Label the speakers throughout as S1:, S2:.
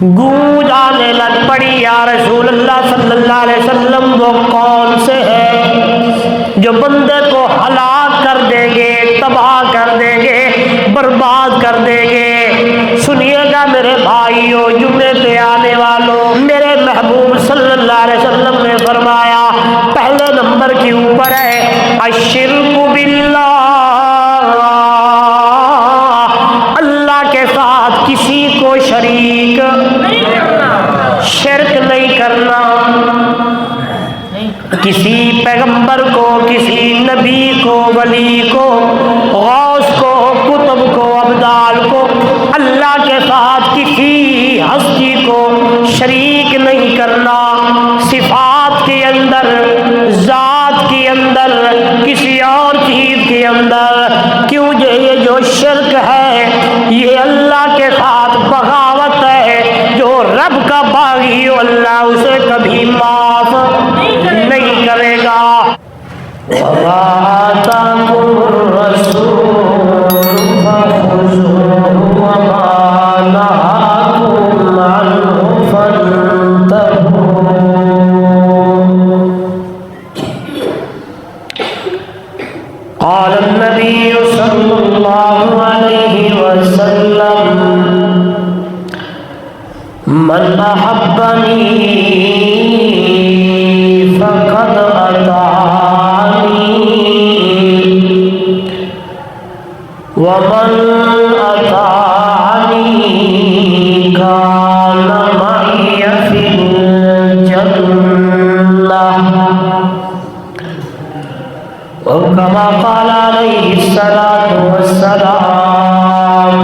S1: گونج آنے لگ پڑی، یا رسول اللہ صلی اللہ علیہ وسلم وہ کون سے ہیں جو بندے کو ہلاک کر دیں گے، تباہ کر دیں گے، برباد کر دیں گے؟ سنیے گا میرے بھائیو، جمعے پہ آنے والوں، میرے محبوب صلی اللہ علیہ وسلم نے فرمایا پہلے نمبر کے اوپر ہے الشرک باللہ، اللہ کے ساتھ کسی کو شریک شرک نہیں کرنا، کسی پیغمبر کو، کسی نبی کو، ولی کو، غوث کو، کتب کو، ابدال کو، اللہ کے ساتھ کسی ہستی کو شریک نہیں کرنا، صفات کے اندر، ذات کے اندر، کسی اور چیز کے اندر۔ کیوں یہ جو شرک ہے یہ اللہ کے ساتھ بغاوت ہے، جو رب کا باغی ہو اللہ اسے کبھی معاف نہیں کرے گا۔ وَمَا آتَاكُمُ الرَّسُولُ فَخُذُوهُ وَمَا نَهَاكُمْ عَنْهُ فَانتَهُوا۔ قال النبي صلى الله عليه وسلم من أحبني فقد أطاعني ومن أطاعني كان معي في الجنة، وكما قال عليه الصلاة والسلام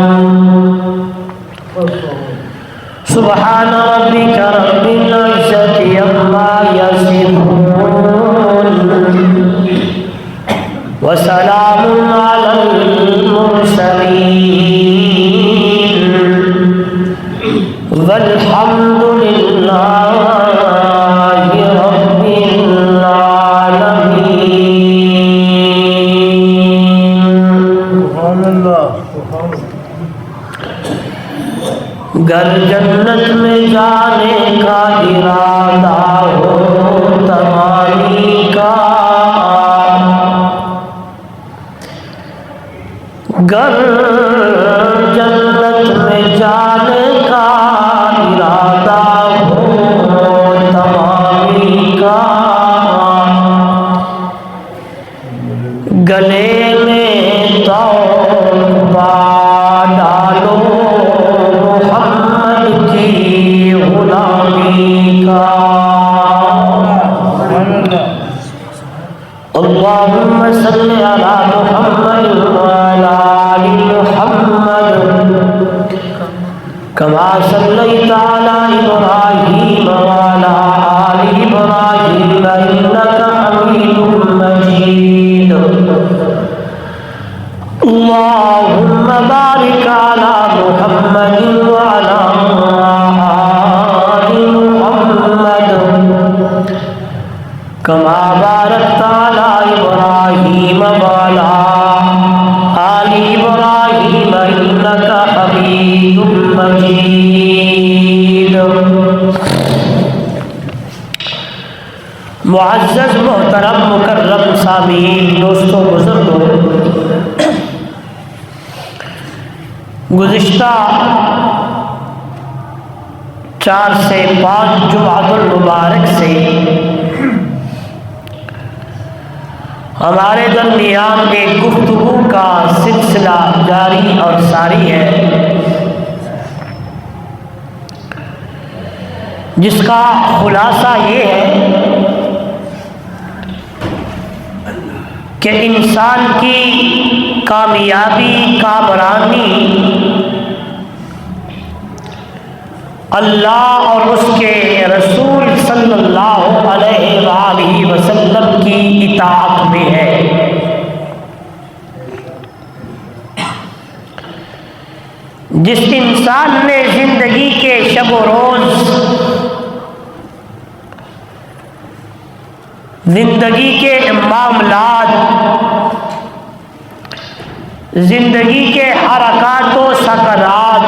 S1: سبحان ربك رب العزة عما يصفون وسلام على المرسلين والحمد لله رب العالمين۔ گر جنت میں جانے کا ارادہ ہو تمانی کا، گر جنت میں جانے کا ارادہ ہو تمانی کا، گلے میں توبہ ڈالو محمد کی غلامی کا۔ اللہم صلی علی محمد وعلی آل محمد کما صلیت علی ابراہیم وعلی آل ابراہیم انک حمید مجید۔ اللہم بارک علی محمد وعلی آل محمد کما بارکت علی ابراہیم وعلی آل ابراہیم انک حمید مجید۔ معزز محترم مکرم سامعین، دوستو بزرگوں، گزشتہ 4 سے 5 جمعۃ المبارک سے ہمارے درمیان ایک گفتگو کا سلسلہ جاری اور ساری ہے، جس کا خلاصہ یہ ہے کہ انسان کی کامیابی، کامرانی اللہ اور اس کے رسول صلی اللہ علیہ وآلہ وسلم کی اطاعت میں ہے۔ جس انسان نے زندگی کے شب و روز، زندگی کے معاملات، زندگی کے حرکات و سکنات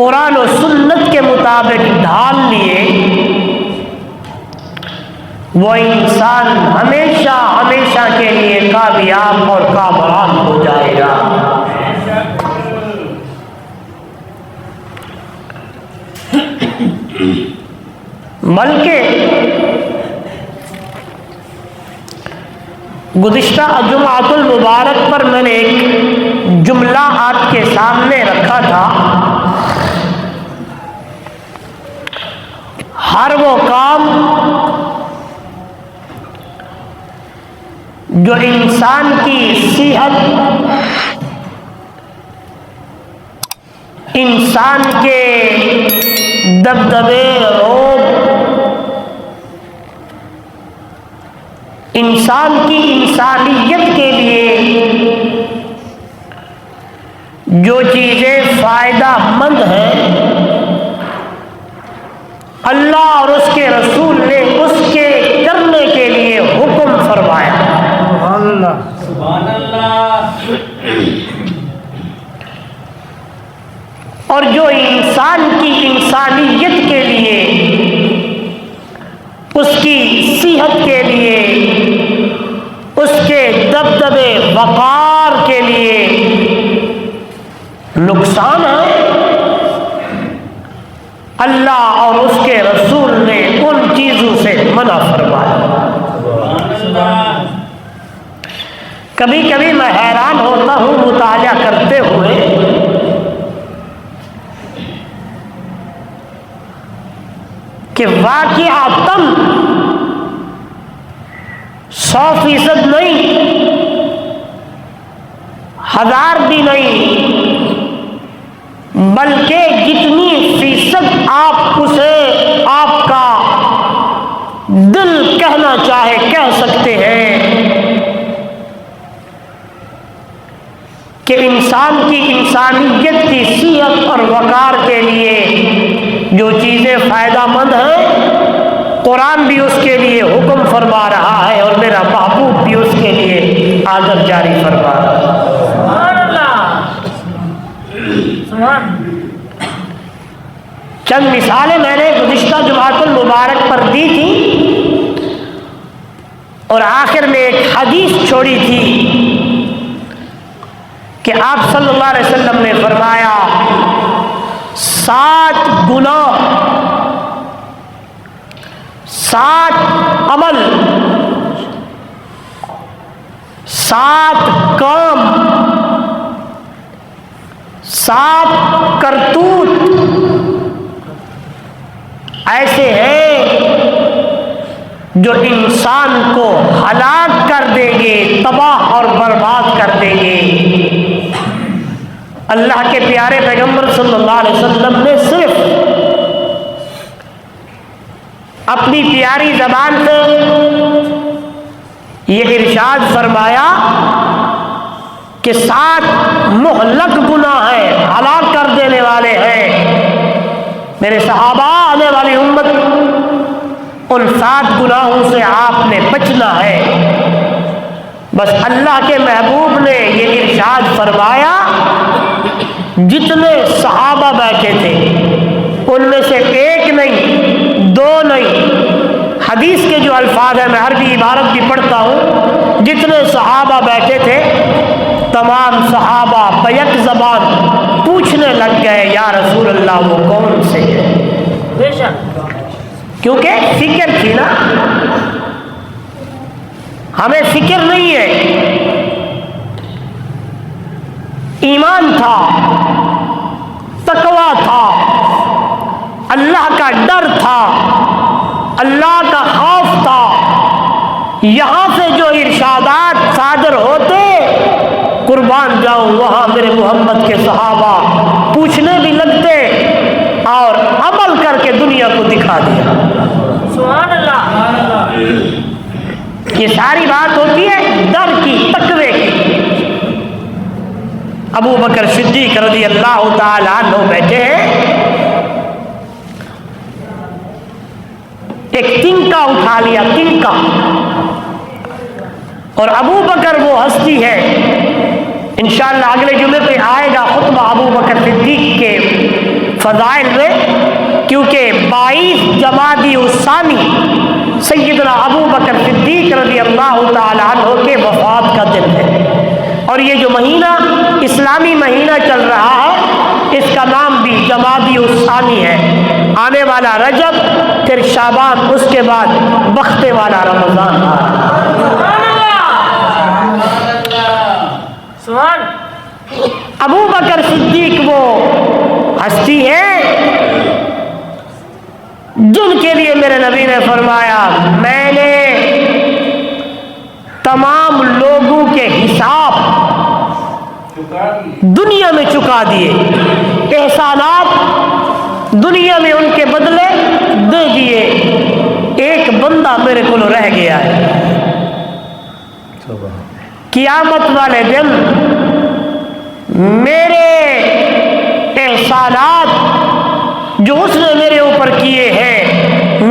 S1: قرآن و سنت کے مطابق ڈھال لیے، وہ انسان ہمیشہ ہمیشہ کے لیے کامیاب اور کامران ہو جائے گا۔ بلکہ گزشتہ جمعۃ المبارک پر میں نے ایک جملہ آپ کے سامنے رکھا تھا، ہر وہ کام جو انسان کی صحت، انسان کے دبدبے، روب، انسان کی انسانیت کے لیے جو چیزیں فائدہ مند ہیں، اللہ اور اس کے رسول نے اس کے کرنے کے لیے حکم فرمایا۔ سبحان اللہ، سبحان اللہ۔ اور جو انسان کی انسانیت کے لیے، اس کی صحت کے لیے، اس کے دبدبے وقار کے لیے نقصان ہے، اللہ اور اس کے رسول نے ان چیزوں سے منع فرمایا۔ کبھی کبھی میں حیران ہوتا ہوں مطالعہ کرتے ہوئے کہ واقعاتاً 100% نہیں، 1000 بھی نہیں، بلکہ جتنی فیصد آپ کا دل کہنا چاہے کہہ سکتے ہیں کہ انسان کی انسانیت کی صحت اور وقار کے لیے جو چیزیں فائدہ مند ہیں، قرآن بھی اس کے لیے حکم فرما رہا ہے اور میرا محبوب بھی اس کے لیے آدر جاری فرما رہا ہے۔ سبحان اللہ، سبحان۔ چند مثالیں میں نے گزشتہ جمعۃ المبارک پر دی تھی اور آخر میں ایک حدیث چھوڑی تھی کہ آپ صلی اللہ علیہ وسلم نے فرمایا 7 گناہ، 7 عمل، 7 کام، 7 کرتوت ایسے ہیں جو انسان کو ہلاک کر دیں گے، تباہ اور برباد کر دیں گے۔ اللہ کے پیارے پیغمبر صلی اللہ علیہ وسلم نے صرف اپنی پیاری زبان سے یہ ارشاد فرمایا کہ 7 مہلک گناہ ہیں، ہلاک کر دینے والے ہیں۔ میرے صحابہ، آنے والی امت، ان 7 گناہوں سے آپ نے بچنا ہے۔ بس اللہ کے محبوب نے یہ ارشاد فرمایا، جتنے صحابہ بیٹھے تھے ان میں سے 1 نہیں، 2 نہیں، حدیث کے جو الفاظ ہیں، میں عربی عبارت بھی پڑھتا ہوں، جتنے صحابہ بیٹھے تھے تمام صحابہ بیک زبان پوچھنے لگ گئے، یا رسول اللہ وہ کون سے ہیں؟ بے شک، کیونکہ فکر تھی نا، ہمیں فکر نہیں ہے، ایمان تھا، تقویٰ تھا، اللہ کا ڈر تھا، اللہ کا خوف تھا۔ یہاں سے جو ارشادات صادر ہوتے، قربان جاؤں وہاں میرے محمد کے صحابہ پوچھنے بھی لگتے اور عمل کر کے دنیا کو دکھا دیا۔ سبحان اللہ۔ یہ ساری بات ہوتی ہے ڈر کی، تقوی کی۔ ابو بکر صدیق رضی اللہ تعالیٰ عنہ بیٹھے ہیں، ایک تنکا اٹھا لیا، تنکا، اور ابو بکر وہ ہستی ہے، انشاءاللہ اگلے جمعے پہ آئے گا خطبہ ابو بکر صدیق کے فضائل میں، کیونکہ 22 جمادی الثانی سیدنا ابو بکر صدیق رضی اللہ تعالیٰ عنہ کے وفات کا دن ہے، اور یہ جو مہینہ اسلامی مہینہ چل رہا ہے اس کا نام بھی جمادی الثانی ہے۔ آنے والا رجب، پھر شعبان، اس کے بعد بختے والا رمضان۔ ابو بکر صدیق وہ ہستی ہے جن کے لیے میرے نبی نے فرمایا میں نے تمام لوگوں کے حساب دنیا میں چکا دیے، احسانات دنیا میں ان کے بدلے دے دیے، ایک بندہ میرے کو رہ گیا ہے۔ قیامت والے دن میرے احسانات جو اس نے میرے اوپر کیے ہیں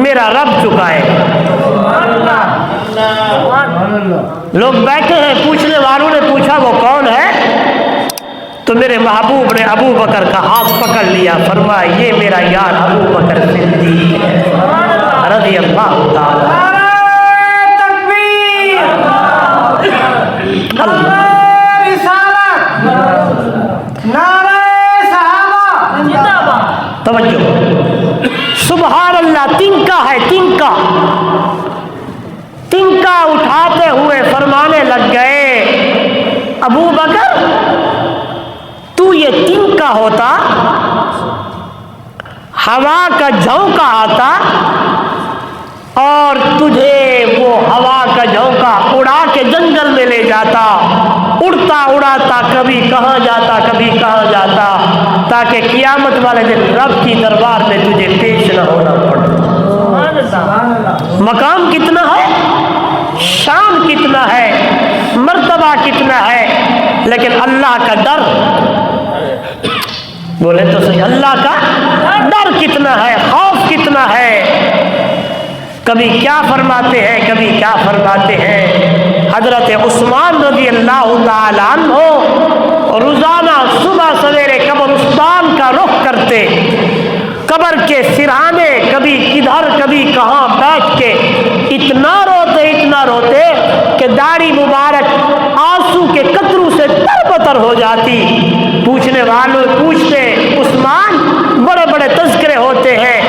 S1: میرا رب چکائے۔ لوگ بیٹھے ہیں، پوچھنے والوں نے پوچھا وہ کون ہے؟ تو میرے محبوب نے ابو بکر کا ہاتھ پکڑ لیا، فرمایا یہ میرا یار ابو بکر صدیق ہے رضی اللہ تعالی۔ توجہ، سبحان اللہ، تنکا ہے، تنکا تنکا اٹھاتے ہوئے فرمانے لگ گئے ابو بکر تو یہ تنکا ہوتا، ہوا کا جھونکا آتا اور تجھے وہ ہوا کا جھونکا اڑا کے جنگل میں لے جاتا، اڑتا اڑاتا کبھی کہاں جاتا کبھی کہاں جاتا، تاکہ قیامت والے دن رب کی دربار میں تجھے پیش نہ ہونا پڑے۔ مقام کتنا ہے، شان کتنا ہے، مرتبہ کتنا ہے، لیکن اللہ کا ڈر، بولے تو صحیح، اللہ کا ڈر کتنا ہے، خوف کتنا ہے۔ کبھی کیا فرماتے ہیں، کبھی کیا فرماتے ہیں۔ حضرت عثمان رضی اللہ تعالیٰ عنہ روزانہ صبح سویرے قبرستان کا رخ کرتے، قبر کے سرہانے کبھی کدھر کبھی کہاں بیٹھ کے اتنا روتے کہ داڑھی مبارک آنسو کے قطروں سے تر ہو جاتی۔ پوچھنے والوں پوچھتے عثمان بڑے بڑے تذکرے ہوتے ہیں،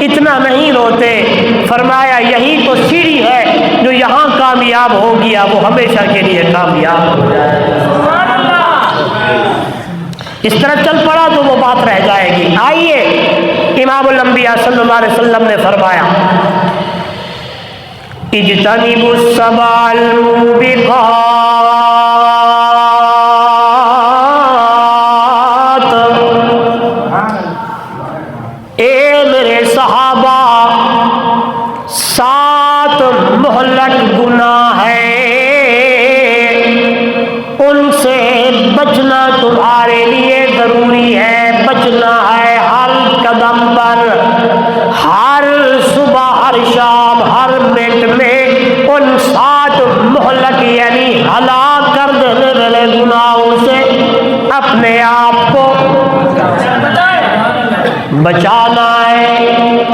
S1: اتنا نہیں روتے؟ فرمایا یہی تو سیڑھی ہے، جو یہاں کامیاب ہو گیا وہ ہمیشہ کے لیے کامیاب ہو جائے۔ اس طرح چل پڑا تو وہ بات رہ جائے گی۔ آئیے، امام الانبیاء صلی اللہ علیہ وسلم نے فرمایا اجتنبوا السبع الموبقات، اے میرے صحابہ 7 مہلک گناہ ہے، ان سے بچنا تمہارے لیے ضروری ہے، بچنا ہے ہر قدم پر، ہر صبح ہر شام ہر منٹ میں ان 7 مہلک یعنی ہلاک کر دینے والے گناہوں سے اپنے آپ کو بچانا ہے۔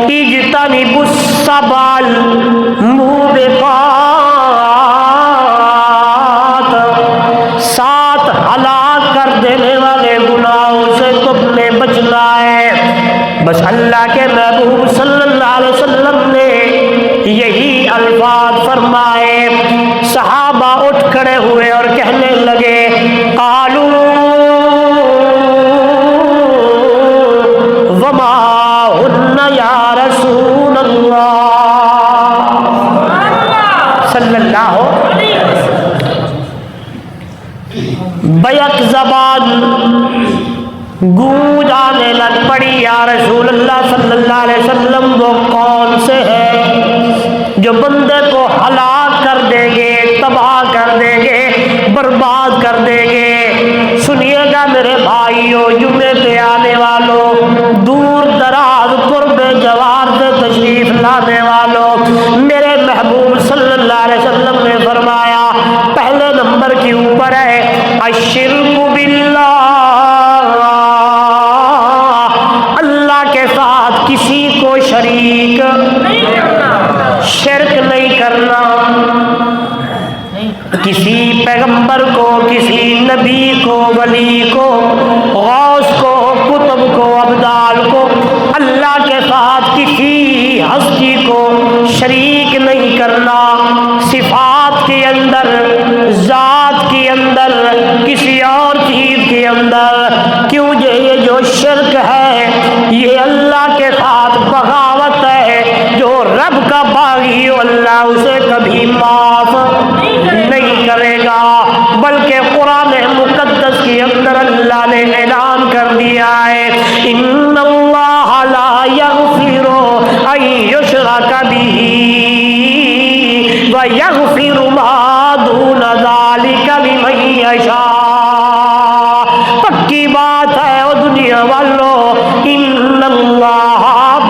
S1: اجتنبوا السبع الموبقات، 7 ہلاک کر دینے والے گناہوں سے تم نے بچنا ہے۔ بس اللہ کے محبوب صلی اللہ علیہ وسلم نے یہی الفاظ فرمائے، صحابہ اٹھ کھڑے ہوئے اور کہنے لگے قالوا وما ہن یا رسول اللہ صلی اللہ علیہ وسلم۔ بیک زبان گونج آنے لگ پڑی، یا رسول اللہ صلی اللہ علیہ وسلم وہ کون سے ہیں جو بندے کو ہلاک کر دیں گے، تباہ کر دیں گے، برباد کر دیں گے؟ سنیے گا میرے بھائیوں، جمعے پہ آنے والوں، دور دراز قرب جوار سے تشریف لانے والوں، میرے محبوب صلی اللہ علیہ وسلم نے فرمایا پہلے نمبر کے اوپر ہے الشرک باللہ، اللہ کبھی معاف نہیں کرے گا، بلکہ قرآن مقدس کے اندر اللہ نے اعلان کر دیا ہے ان اللہ لا یغفر ان یشرک بہ ویغفر ما دون ذلک لمن یشاء۔ پکی بات ہے او دنیا والوں، ان اللہ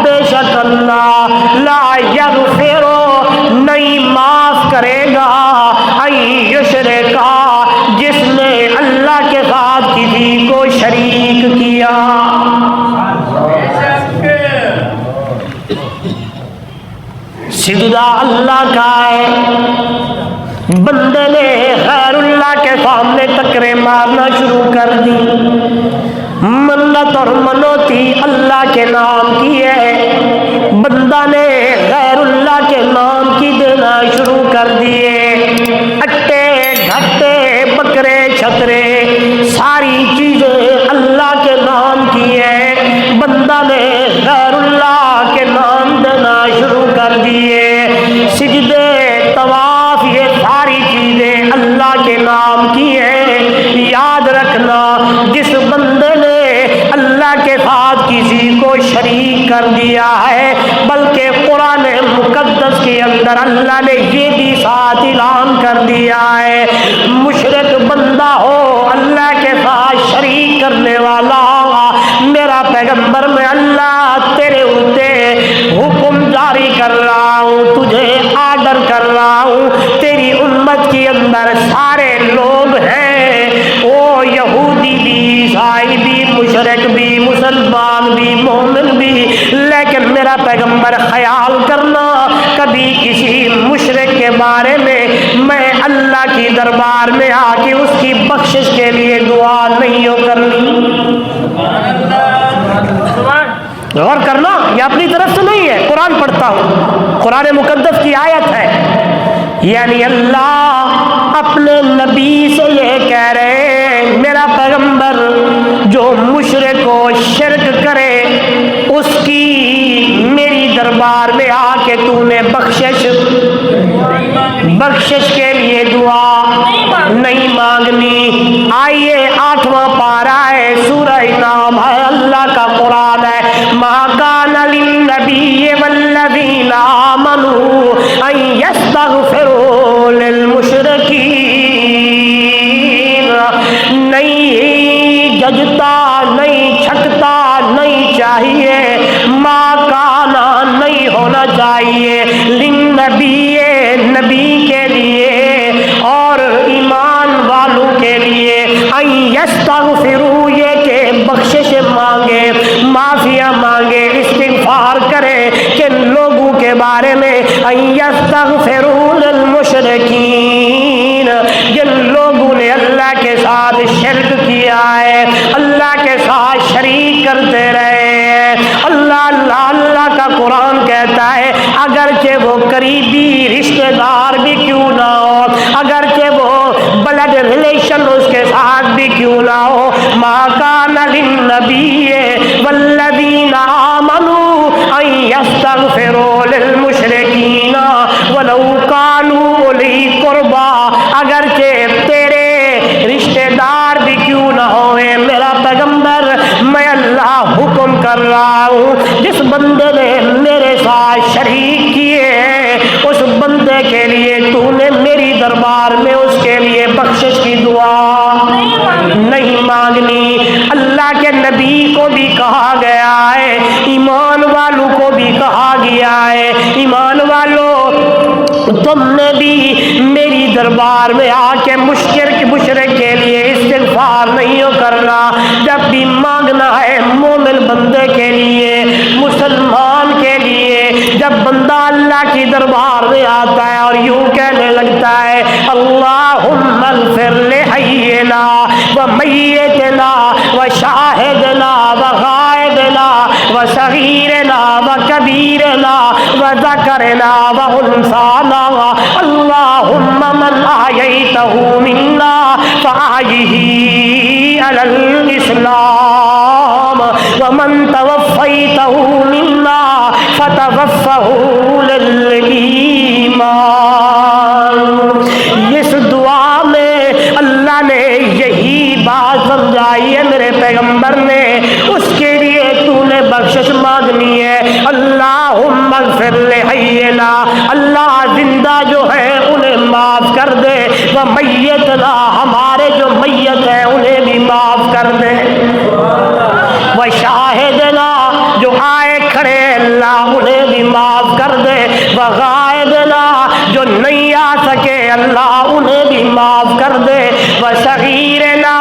S1: بے شک اللہ لا یغفر نہیں معاف کرے گا ان یشرک جس نے اللہ کے ساتھ کسی کو شریک کیا۔ سجدہ اللہ کا ہے، بندے نے غیر اللہ کے سامنے ٹکرے مارنا شروع کر دی، منت اور منوتی اللہ کے نام کی ہے، بندہ نے غیر اللہ کے نام کی دینا شروع کر دیے، اٹے گھٹے بکرے چھترے ساری چیزیں اللہ کے نام کی ہے، بندہ نے غیر اللہ کے نام دینا شروع کر دیے، سجدے طواف یہ ساری چیزیں اللہ کے نام کی ہے۔ یاد رکھنا جس بندے نے اللہ کے ساتھ کسی کو شریک کر دیا ہے، بلکہ قرآن مقدس کے اندر اللہ نے یہ بھی ساتھ اعلان کر دیا ہے مشرک بندہ ہو اللہ کے ساتھ شریک کرنے والا، میرا پیغمبر میں اللہ تیرے اوتے حکم جاری کر رہا ہوں، تجھے آرڈر کر رہا ہوں، تیری امت کے اندر سارے لوگ ہیں، وہ یہودی بھی، عیسائی بھی، مشرک بھی، مسلمان بھی، مومن بھی، لیکن میرا پیغمبر خیال کرنا کبھی کسی مشرک کے بارے میں اللہ کی دربار میں آ کے اس کی بخشش کے لیے دعا نہیں ہو کرنی۔ غور کرنا، یہ اپنی طرف سے نہیں ہے، قرآن پڑھتا ہوں، قرآن مقدس کی آیت ہے، یعنی اللہ اپنے نبی سے یہ کہہ رہے ہیں میرا پیغمبر جو مشرک و شرک کرے اس کی میری دربار میں آ کے تو نے بخشش کے لیے دعا نہیں مانگنی۔ آئیے 8واں پارہ ہے، سورہ نام ہے، اللہ کا قرآن ہے، ما کان للنبی والذین آمنوا ان یستغفروا للمشرکین، نہیں ججتا نہیں چھکتا نہیں چاہیے، ما کانا نہیں ہونا چاہیے، للنبی نبی کے لیے اور ایمان والوں کے لیے، ان یستغفروا یہ کہ بخشش مانگے، معافیاں مانگے، استغفار کرے کہ لوگوں کے بارے میں، ان یستغفروا للمشرکین جن لوگوں نے اللہ کے ساتھ شرک کیا ہے، اللہ کے ساتھ شریک کرتے رہے ہیں۔ اللہ کا قرآن کہتا ہے اگرچہ وہ قریبی رشتہ دار بھی کیوں نہ ہو، اگرچہ وہ بلڈ ریلیشن اس کے ساتھ بھی کیوں نہ ہو، ما کان للنبی والذین آمنوا ان یستغفروا للمشرکین ولو کانوا اولی قربا، اگرچہ تیرے رشتہ دار بھی کیوں نہ ہوئے، میرا پیغمبر میں اللہ حکم کر رہا ہوں جس بندے نے میرے ساتھ شریک کیے ہیں اس بندے کے لیے تو نے میری دربار میں اس کے لیے بخشش کی دعا نہیں مانگنی۔ اللہ کے نبی کو بھی کہا گیا ہے، ایمان والوں کو بھی کہا گیا ہے، ایمان والوں تم نے بھی میری دربار میں آ کے مشرک کے لیے استغفار نہیں ہو کرنا، جب بھی مانگنا ہے مومن بندے کے لیے، مسلمان کے لیے، جب بندہ اللہ کی دربار میں آتا ہے اور یوں کہنے لگتا ہے اللہم اغفر لحینا ومیتنا وشاہدنا وغائبنا وصغیرنا وکبیرنا وذکرنا وانثانا، اللہم من احییتہ منا فاحیہ علی الاسلام ومن توفیتہ منا فتوفہ للایمان۔ بخشش مانگنی ہے. اللہم اغفر لحینا، اللہ زندہ جو ہے انہیں معاف کر دے، ومیتنا ہمارے جو میت ہیں انہیں بھی معاف کر دے، وشاہدنا جو آئے کھڑے اللہ انہیں بھی معاف کر دے، وغائبنا جو نہیں آ سکے اللہ انہیں بھی معاف کر دے، وصغیرنا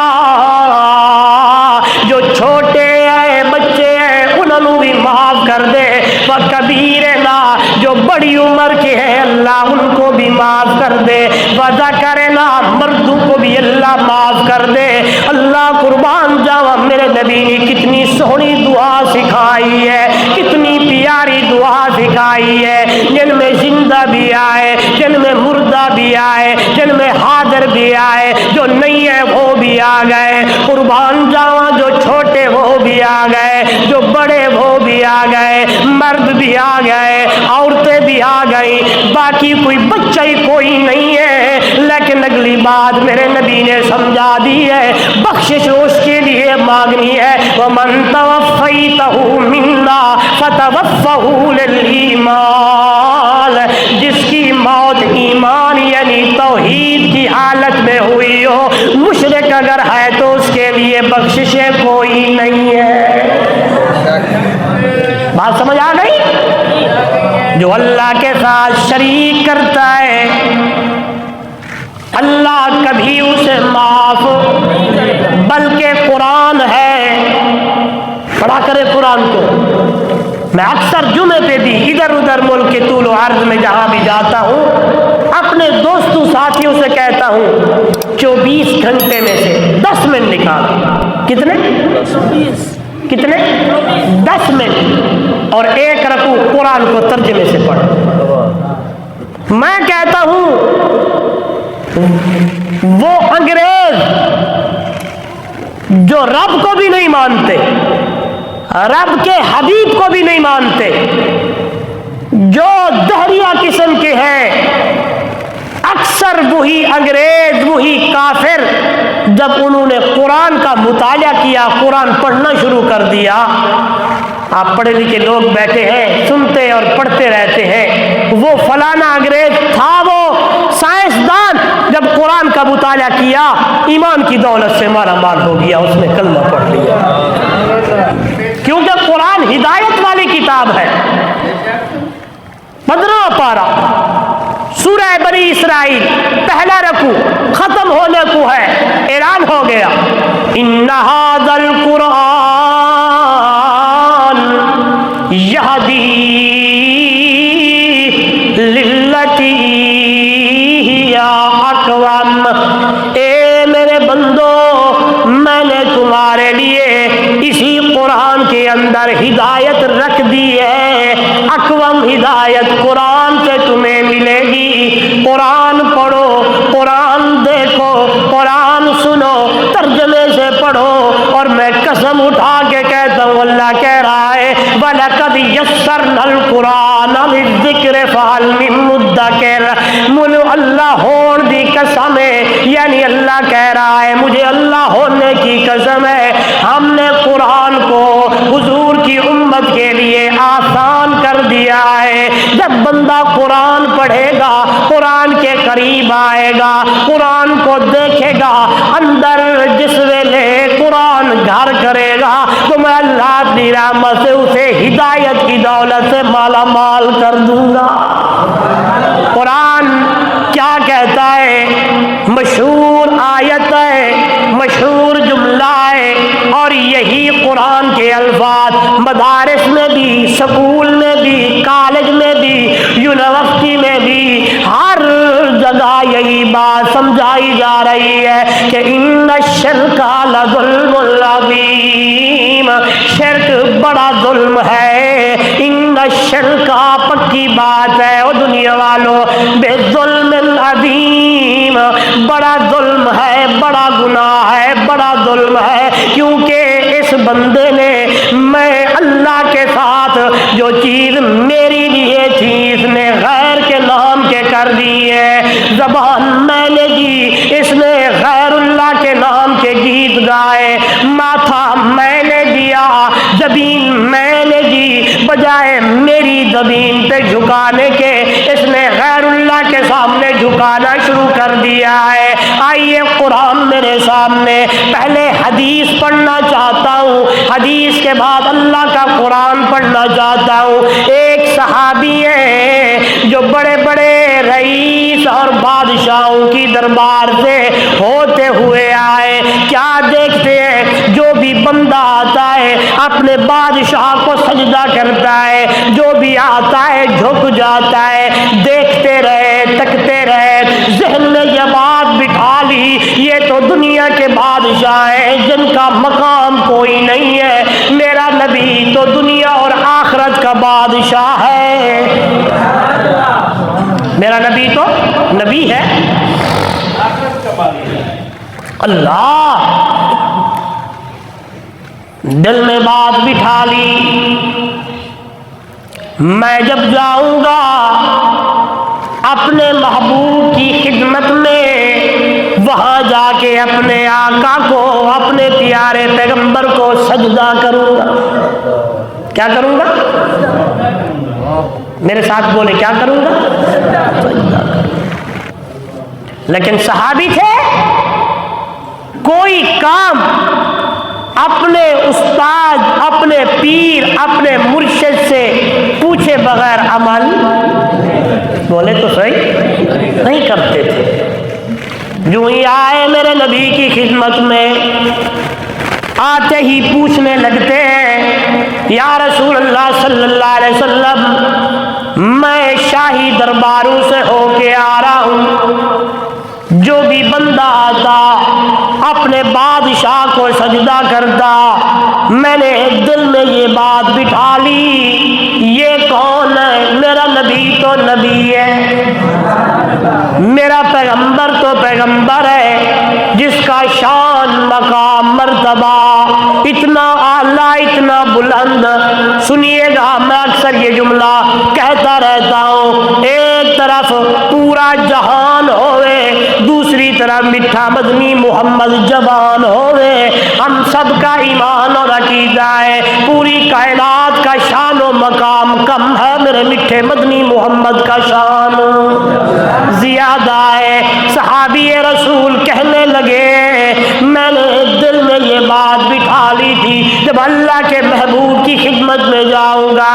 S1: جو چھوٹے ہیں بچے ہیں انہوں بھی معاف کر دے، وکبیرنا جو بڑی عمر کے ہیں اللہ ان کو بھی معاف کر دے، وذکرنا مردوں کو بھی اللہ معاف کر دے. اللہ قربان جاواں میرے نبی نے کتنی سونی دعا سکھائی ہے، کتنی پیاری دعا سکھائی ہے، جن میں زندہ بھی آئے، جن میں مردہ بھی آئے، جن میں حاضر بھی آئے، جو نہیں ہے وہ بھی آ گئے. قربان جاواں جو چھوٹے وہ بھی آ گئے، جو بڑے وہ بھی آ گئے، مرد بھی آ گئے، عورتیں بھی آ گئی، باقی کوئی بچہ ہی کوئی نہیں ہے. لیکن اگلی بات میرے نبی نے سمجھا دی ہے، بخشش اس کے لیے مانگنی ہے. وَمَن تَوَفَّيْتَهُ مِنَّا فَتَوَفَّهُ لِلْإِيمَانِ، جس کی موت ایمان یعنی توحید کی حالت میں ہوئی ہو، مشرک اگر ہے تو اس کے لیے بخشش کوئی نہیں ہے. بات سمجھ آ گئی؟ جو اللہ کے ساتھ شریک کرتا ہے اللہ کبھی اسے معاف، بلکہ قرآن ہے، پڑھا کرے قرآن کو. میں اکثر جمعے پہ بھی ادھر ادھر ملک کے طول و عرض میں جہاں بھی جاتا ہوں اپنے دوستوں ساتھیوں سے کہتا ہوں 24 گھنٹے میں سے 10 منٹ نکال. کتنے؟ 10 منٹ اور ایک رکوع قرآن کو ترجمے سے پڑھ. میں کہتا ہوں وہ انگریز جو رب کو بھی نہیں مانتے، رب کے حبیب کو بھی نہیں مانتے، جو دہریہ قسم کے ہیں، اکثر وہی انگریز وہی کافر جب انہوں نے قرآن کا مطالعہ کیا، قرآن پڑھنا شروع کر دیا. آپ پڑھے لکھے لوگ بیٹھے ہیں سنتے اور پڑھتے رہتے ہیں، وہ فلانا انگریز تھا وہ سائنسدان، جب قرآن کا مطالعہ کیا ایمان کی دولت سے مالا مال ہو گیا، اس نے کلمہ پڑھ لیا. کیونکہ قرآن ہدایت والی کتاب ہے. 15 پارہ سورہ بنی اسرائیل پہلا رکوع ختم ہونے کو ہے، اعلان ہو گیا ان ھذا القرآن یہدی للتی ہی اقوم. اے میرے بندو میں نے تمہارے لیے اسی قرآن کے اندر ہدایت رکھ دی ہے. اقوم ہدایت قرآن سے تمہیں ملے گی. قرآن پڑھو، قرآن دیکھو، قرآن سنو، ترجمے سے پڑھو. اور میں قسم اٹھا کے کہتا ہوں اللہ کہہ رہا ہے وَلَقَدْ يَسَّرْنَا الْقُرْآنَ لِلذِّكْرِ فَهَلْ مِن مُدَّكِرٍ. مجھے اللہ ہون دی قسم ہے، یعنی اللہ کہہ رہا ہے مجھے اللہ ہونے کی قسم ہے، ہم نے قرآن کو حضور کی امت کے لیے آسان کر دیا ہے. جب بندہ قرآن پڑھے گا، قرآن کے قریب آئے گا، قرآن کو دیکھے گا، اندر جس ویلے قرآن گھر کرے گا تو میں اللہ اپنی رحمت سے اسے ہدایت کی دولت سے مالا مال کر دوں گا. قرآن کیا کہتا ہے؟ مشہور آیت ہے، مشہور جملہ ہے، اور یہی قرآن کے الفاظ مدارس میں بھی، سکول میں بھی، کالج میں بھی، یونیورسٹی میں بھی، ہر جگہ یہی بات سمجھائی جا رہی ہے کہ ان الشرک لظلم عظیم. شرک بڑا ظلم ہے. ان الشرک پکی بات ہے او دنیا والوں، بے ظلم عظیم، بڑا ظلم ہے، بڑا گناہ ہے، بڑا ظلم ہے. کیونکہ اس بندے نے میں اللہ کے ساتھ جو چیز میری لیے تھی اس نے غیر کے نام کے کر دی ہے. زبان میں نے دی، اس نے غیر اللہ کے نام کے گیت گائے. ماتھا میں نے دیا، زمین میں نے بجائے میری زمین پہ جھکانے کے اس نے غیر اللہ کے سامنے جھکانا شروع کر دیا ہے۔ آئیے قرآن میرے سامنے، پہلے حدیث پڑھنا چاہتا ہوں، حدیث کے بعد اللہ کا قرآن پڑھنا چاہتا ہوں۔ ایک صحابی ہے جو بڑے بڑے رئیس اور بادشاہوں کی دربار سے ہوتے ہوئے آئے، کیا دیکھتے ہیں؟ جو بھی بندہ آتا ہے اپنے بادشاہ کو سجدہ کرتا ہے، جو بھی آتا ہے جھک جاتا ہے۔ دیکھتے رہے، تکتے رہے، ذہن میں یہ بات بٹھا لی یہ تو دنیا کے بادشاہ ہیں جن کا مقام کوئی نہیں ہے، میرا نبی تو دنیا اور آخرت کا بادشاہ ہے، میرا نبی تو نبی ہے۔ اللہ دل میں بات بٹھا لی، میں جب جاؤں گا اپنے محبوب کی خدمت میں، وہاں جا کے اپنے آقا کو، اپنے پیارے پیغمبر کو سجدہ کروں گا۔ کیا کروں گا؟ میرے ساتھ بولے، کیا کروں گا؟ سجدہ کروں۔ لیکن صحابی تھے، کوئی کام اپنے استاد، اپنے پیر، اپنے مرشد سے پوچھے بغیر عمل، بولے تو صحیح، نہیں کرتے تھے۔ جو ہی آئے میرے نبی کی خدمت میں، آتے ہی پوچھنے لگتے ہیں، یا رسول اللہ صلی اللہ علیہ وسلم، میں شاہی درباروں سے ہو کے آ رہا ہوں، جو بھی بندہ آتا اپنے بادشاہ کو سجدہ کرتا، میں نے دل میں یہ بات بٹھا لی یہ کون ہے؟ میرا نبی تو نبی ہے، میرا پیغمبر تو پیغمبر ہے، جس کا شان، مقام، مرتبہ اتنا اعلیٰ، اتنا بلند۔ سنیے گا، میں اکثر یہ جملہ کہتا رہتا ہوں، ایک طرف پورا جہان ہوئے، دوسری طرف میٹھا مدنی محمد جوان ہوئے، ہم سب کا ایمان اور عقیدہ ہے پوری کائنات کا شان و مقام کم ہے، میرے میٹھے مدنی محمد کا شان زیادہ ہے۔ صحابی رسول کہنے لگے، میں نے دل میں یہ بات بٹھا لی تھی، جب اللہ کے محبوب کی خدمت میں جاؤں گا،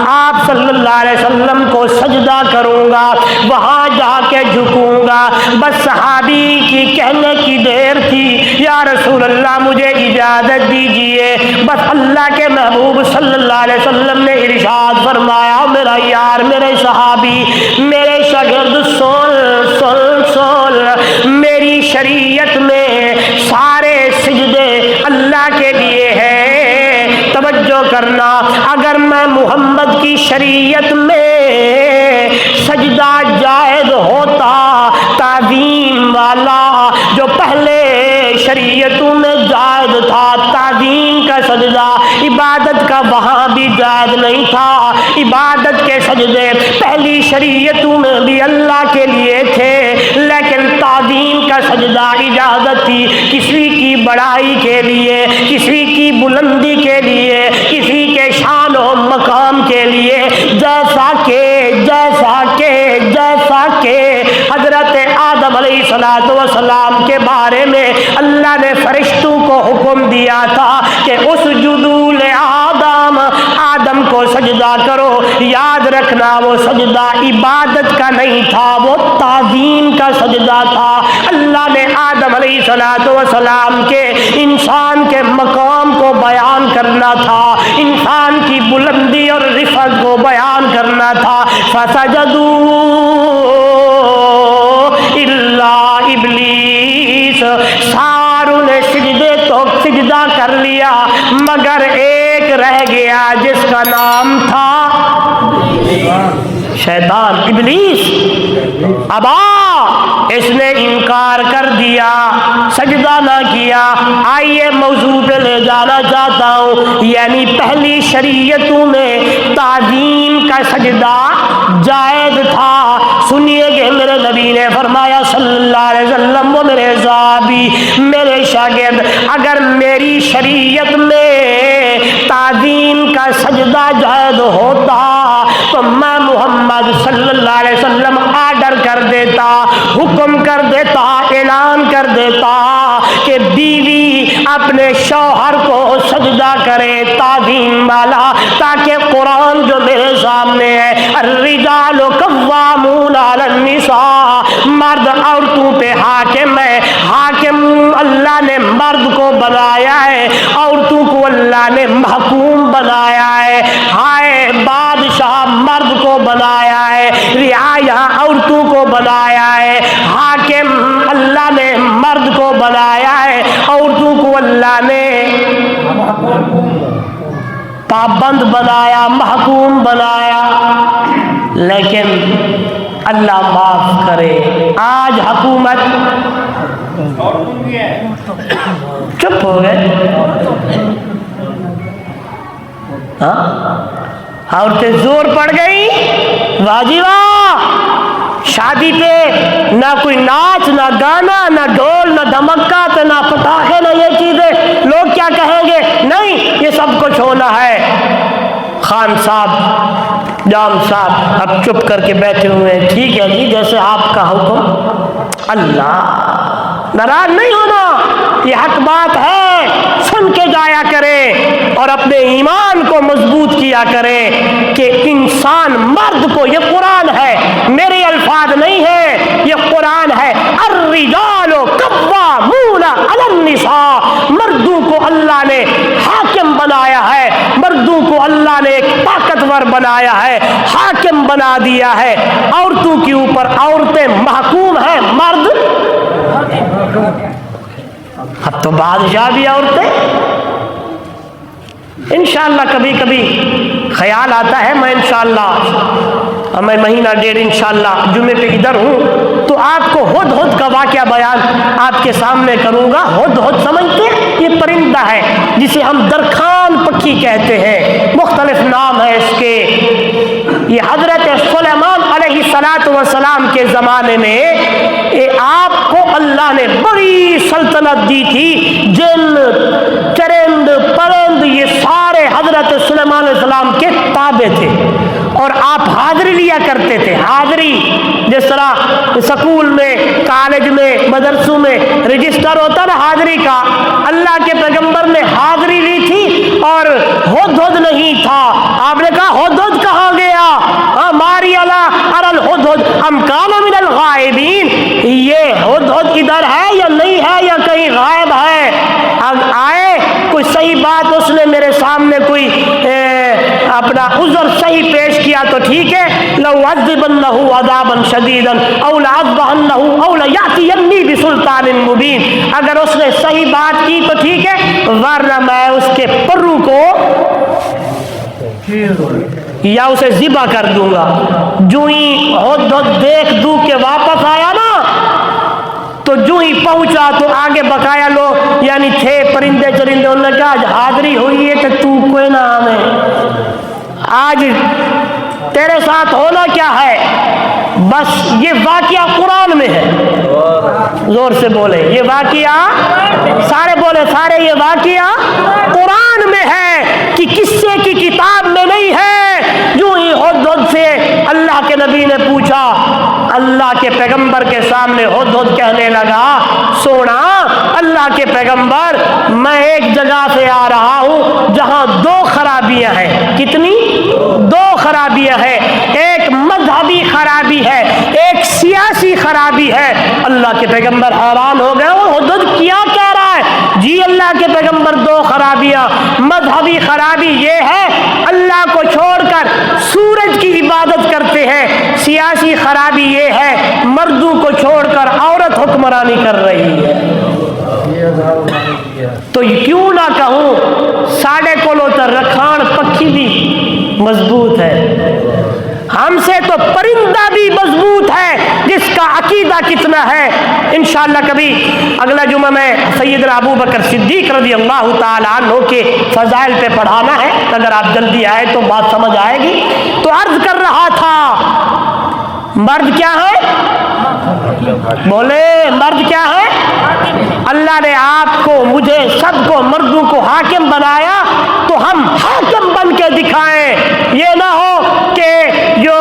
S1: آپ صلی اللہ علیہ وسلم کو سجدہ کروں گا، وہاں جا کے جھکوں گا، بس صحابی کی کہنے کی دیر تھی، یا رسول اللہ مجھے اجازت دیجئے۔ بس اللہ کے محبوب صلی اللہ علیہ وسلم نے ارشاد فرمایا، میرا یار، میرے صحابی، میرے شاگرد، سن، میری شریعت میں سارے سجدے اللہ کے لیے ہیں، توجہ کرنا، اگر میں محمد کی شریعت میں سجدہ جائز ہوتا، تعظیم والا جو پہلے شریعتوں میں جائز تھا، تعظیم کا سجدہ، عبادت کا وہاں بھی جائز نہیں تھا، عبادت کے سجدے پہلی شریعتوں میں بھی اللہ کے لیے تھے، لیکن تعظیم کا سجدہ اجازت تھی کسی کی بڑائی کے لیے، کسی کی بلندی کے لیے، کسی کے شان و مقام کے لیے، جیسا کہ حضرت آدم علیہ السلام کے بارے میں اللہ نے فرشتوں کو حکم دیا تھا کہ اسجدوا لآدم، آدم کو سجدہ کرو، یاد رکھنا وہ سجدہ عبادت کا نہیں تھا، وہ تعظیم کا سجدہ تھا۔ اللہ نے آدم علیہ السلام کے انسان کے مقام کو بیان کرنا تھا، انسان کی بلندی اور رفعت کو بیان کرنا تھا، فسجدوا الا ابلیس، ساروں نے سجدہ کر لیا مگر ایک رہ گیا جس کا نام تھا شیطان، ابلیس، ابا، اس نے انکار کر دیا، سجدہ نہ کیا۔ آئیے موضوع پہ لے جانا چاہتا ہوں، یعنی پہلی شریعتوں میں تعظیم کا سجدہ جائز تھا۔ سنیے کہ میرے نبی نے فرمایا صلی اللہ علیہ وسلم، وہ میرے صحابی، میرے شاگرد، اگر میری شریعت میں تعظیم کا کا سجدہ جائز ہوتا تو میں محمد صلی اللہ علیہ وسلم آرڈر کر دیتا، حکم کر دیتا، اعلان کر دیتا کہ بیوی اپنے شوہر کو سجدہ کرے تعظیم والا، تاکہ قرآن جو میرے سامنے ہے الرجال قوامون علی النساء، مرد عورتوں پہ حاکم ہے، حاکم اللہ نے مرد کو بنایا ہے، عورتوں کو اللہ نے محکوم بنایا ہے، ہائے بادشاہ مرد کو بنایا ہے، رعایا عورتوں کو بنایا ہے، حاکم اللہ نے مرد کو بنایا ہے، عورتوں کو اللہ نے پابند بنایا، محکوم بنایا۔ لیکن اللہ معاف کرے، آج حکومت چپ ہو گئے، عورتیں زور پڑ گئی، واہ جی واہ، شادی پہ نہ کوئی ناچ، نہ گانا، نہ ڈھول، نہ دھمکا، نہ پٹاخے، نہ یہ چیزیں، لوگ کیا کہیں گے؟ نہیں، یہ سب کچھ ہونا ہے۔ خان صاحب، جام صاحب اب چپ کر کے بیٹھے ہوئے ہیں، ٹھیک ہے جی جیسے آپ کا حکم۔ اللہ، ناراض نہیں ہونا، یہ حق بات ہے، سن کے جایا کرے اور اپنے ایمان کو مضبوط کیا کرے کہ انسان مرد کو، یہ قرآن ہے، میرے الفاظ نہیں ہے، یہ قرآن ہے، الرجال قوامون علی النساء، مردوں کو اللہ نے حاکم بنایا ہے، مردوں کو اللہ نے ایک طاقتور بنایا ہے، حاکم بنا دیا ہے، عورتوں کے اوپر عورتیں محکوم ہیں، مرد اب تو بادشاہ بھی عورتیں۔ انشاءاللہ کبھی کبھی خیال آتا ہے، میں انشاءاللہ میں مہینہ ڈیڑھ انشاءاللہ جمعے پہ ادھر ہوں تو آپ کو ہدہد کا واقعہ بیان آپ کے سامنے کروں گا۔ ہدہد سمجھتے ہیں؟ یہ پرندہ ہے جسے ہم درخان پکھی کہتے ہیں، مختلف نام ہے اس کے۔ یہ حضرت سلیمان علیہ السلام کے زمانے میں آپ کو اللہ نے بڑی سلطنت دی تھی، جن چرند پرند یہ سارے حضرت سلیمان علیہ السلام کے تابع تھے، اور آپ حاضری لیا کرتے تھے۔ حاضری جس طرح سکول میں، کالج میں، مدرسوں میں رجسٹر ہوتا نا حاضری کا، اللہ کے پیغمبر نے حاضری لی تھی اور ہدہد نہیں تھا۔ آپ نے کہا ہدہد کہاں گیا؟ ہماری الہدہد ام کان من الغائبین، یہ ہدہد ادھر ہے یا نہیں ہے یا کہیں غائب ہے؟ اب آئے کوئی صحیح بات اس نے میرے سامنے کوئی اپنا عذر صحیح پیش کیا تو ٹھیک ہے، لَأُعَذِّبَنَّهُ عَذَابًا شَدِيدًا أَوْ لَأَذْبَحَنَّهُ أَوْ لَيَأْتِيَنِّي بِسُلْطَانٍ مُبِينٍ، اگر اس نے صحیح بات کی تو ٹھیک ہے، ورنہ میں اس کے پرو کو یا اسے ذبح کر دوں گا۔ جو ہی ہدہد دیکھ دو کے واپس آیا نا تو جو ہی پہنچا تو آگے بقایا لوگ یعنی تھے پرندے چرندے، انہوں نے کہا آج حاضری ہوئی ہے تو کوئی نہ ہمیں، آج تیرے ساتھ ہونا کیا ہے؟ بس یہ واقعہ قرآن میں ہے، زور سے بولے یہ واقعہ، سارے بولے سارے، یہ واقعہ قرآن میں ہے کہ قصے کی کتاب میں نہیں ہے۔ جو ہی ہدہد سے اللہ کے نبی نے پوچھا، اللہ کے پیغمبر کے سامنے ہدہد کہنے لگا، سونا اللہ کے پیغمبر، میں ایک جگہ سے آ رہا ہوں جہاں دو خرابیاں ہیں۔ کتنی؟ دو خرابیاں ہیں، ایک مذہبی خرابی ہے، ایک سیاسی خرابی ہے۔ اللہ کے پیغمبر حیران ہو گئے، وہ ہدہد کیا کہہ رہا ہے؟ جی اللہ کے پیغمبر، دو خرابیاں، مذہبی خرابی یہ ہے اللہ کو چھوڑ کر سورج کی عبادت کرتے ہیں، سیاسی خرابی یہ ہے مردوں کو چھوڑ کر عورت حکمرانی کر رہی ہے۔ تو کیوں نہ کہوں ساڑے کولو تو رکھان پکھی بھی مضبوط ہے، ہم سے تو پرندہ بھی مضبوط ہے جس کا عقیدہ کتنا ہے۔ انشاءاللہ کبھی اگلا جمعہ میں سیدنا ابو بکر صدیق رضی اللہ تعالی عنہ کے فضائل پہ پڑھانا ہے، اگر آپ جلدی آئے تو بات سمجھ آئے گی۔ تو عرض کر رہا تھا مرد کیا ہے؟ بولے مرد کیا ہے؟ اللہ نے آپ کو مجھے سب کو مردوں کو حاکم بنایا تو ہم حاکم بن کے دکھائیں. یہ نہ ہو کہ جو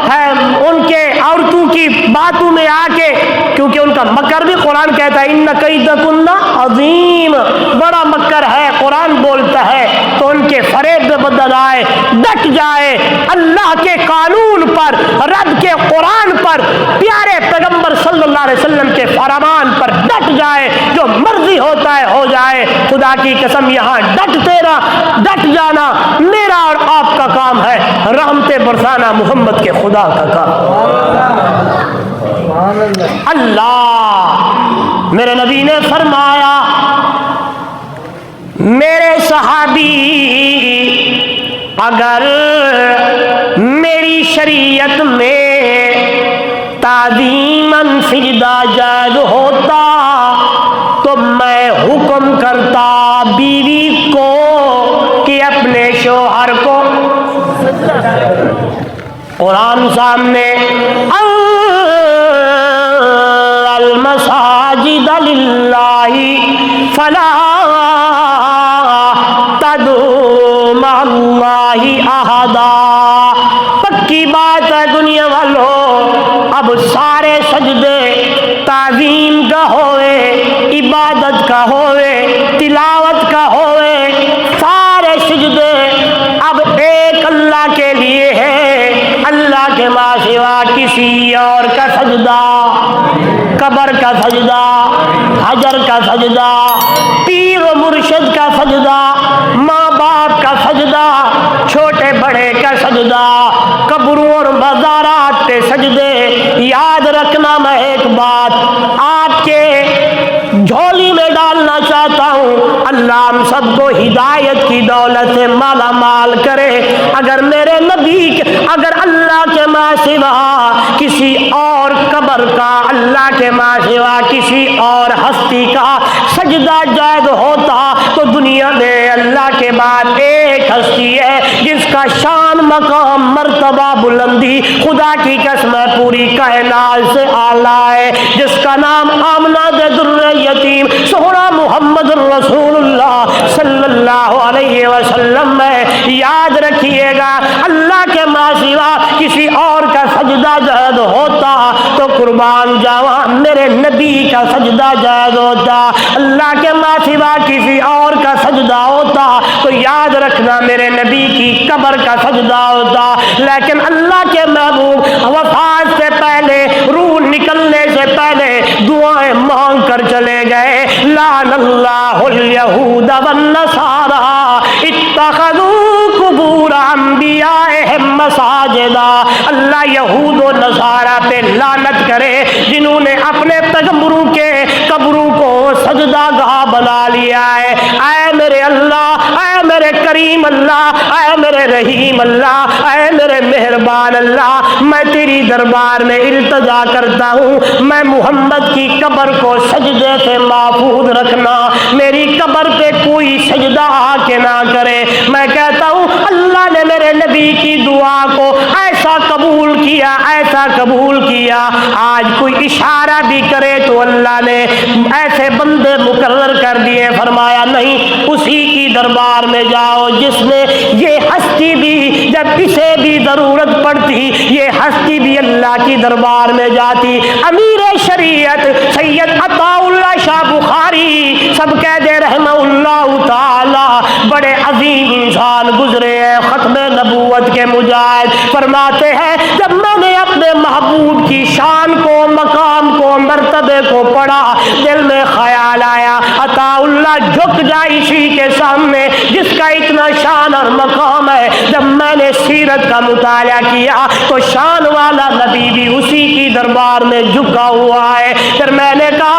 S1: ہے ان کے عورتوں کی باتوں میں آ کے, کیونکہ ان کا مکر بھی قرآن کہتا ہے ان کیدکن عظیم, بڑا مکر ہے, قرآن بولتا ہے. تو ان کے فریب میں بدل آئے, ڈٹ جائے اللہ کے قانون پر, رب کے قرآن پر, پیارے پیغمبر صلی اللہ علیہ وسلم کے فرمان پر ڈٹ جائے. جو مرضی ہوتا ہے ہو جائے. خدا کی قسم یہاں ڈٹ جانا میرا اور آپ کا کام ہے, رحمت برسانا محمد کے خدا کا کام. اللہ میرے نبی نے فرمایا, میرے صحابی اگر میری شریعت میں تعظیماً سجدہ جائز ہوتا تو میں حکم کرتا بیوی کو کہ اپنے شوہر کو. قرآن سامنے, المساجد للہ فلا تدعوا مع اللہ احدا. پکی بات ہے دنیا والوں, اب سارے سجدے تعظیم کا ہوئے, عبادت کا ہوئے, تلاوت کا ہوئے, سارے سجدے اب ایک اللہ کے لیے ہے. اللہ کے ماں سوا کسی اور کا سجدہ, قبر کا سجدہ, حجر کا سجدہ, پیر و مرشد کا سجدہ, ماں باپ کا سجدہ, چھوٹے بڑے کا سجدہ, قبروں اور مزارات پہ سجدے. یاد رکھنا میں ایک بات آپ کے جھولی میں ڈالنا چاہتا ہوں, اللہ ہم سب کو ہدایت کی دولت سے مالا مال کرے. اگر میرے نبی اگر اللہ کے ماں سوا کسی اور قبر کا, اللہ کے ماں سوا کسی اور ہستی کا سجدہ جائز ہوتا تو دنیا میں اللہ کے بعد ایک ہستی ہے جس کا شان, مقام, مرتبہ, بلندی خدا کی قسم پوری کائنات سے اعلیٰ ہے, جس کا نام آمنہ در یتیم سہرا محمد رسول اللہ صلی اللہ علیہ وسلم ہے. یاد رکھیے گا اللہ کے ماں سوا کسی اور کا سجدہ جائز ہوتا تو قربان جاواں میرے نبی کا سجدہ جائز ہوتا. اللہ کے ماں سوا کسی اور کا سجدہ ہوتا تو یاد رکھنا میرے نبی کی قبر کا سجدہ ہوتا. لیکن اللہ کے محبوب وفات سے پہلے, روح نکلنے سے پہلے دعائیں مانگ کر چلے گئے. لعن اللہ الیہود والنصارى اتخذوا قبور انبیائہم مساجدا. اللہ یہود و نصارہ پہ لعنت کرے جنہوں نے اپنے پیغمبروں کے قبروں کو سجدہ گاہ بنا لیا ہے. اے میرے اللہ, اے میرے کریم اللہ, اے میرے رحیم اللہ, اے میرے مہربان اللہ, میں تیری دربار میں التجا کرتا ہوں, میں محمد کی قبر کو سجدے سے محفوظ رکھنا, میری قبر پہ کوئی سجدہ آ کے نہ کرے. میں کہتا ہوں اللہ نے میرے نبی کی دعا کو ایسا قبول کیا, ایسا قبول کیا. آج کوئی اشارہ بھی کرے تو اللہ نے ایسے بندے مقرر کر دیے, فرمایا نہیں اسی کی دربار میں جاؤ جس نے یہ ہستی بھی جب اسے بھی ضرورت پڑتی یہ ہستی بھی اللہ کی دربار میں جاتی. امیر شریعت سید عطا اللہ شاہ بخاری سب کہہ دے رحمہ اللہ تعالی, بڑے عظیم انسان گزرے ہیں, ختم نبوت کے مجاہد, فرماتے ہیں جب میں نے اپنے محبوب کی شان کو, مقام کو, مرتبے کو پڑھا, دل میں خیال آیا عطا اللہ جھک جائے اسی کے سامنے جس کا اتنا شان اور مقام ہے. جب میں نے سیرت کا مطالعہ کیا تو شان والا نبی بھی اسی کی دربار میں جھکا ہوا ہے. پھر میں نے کہا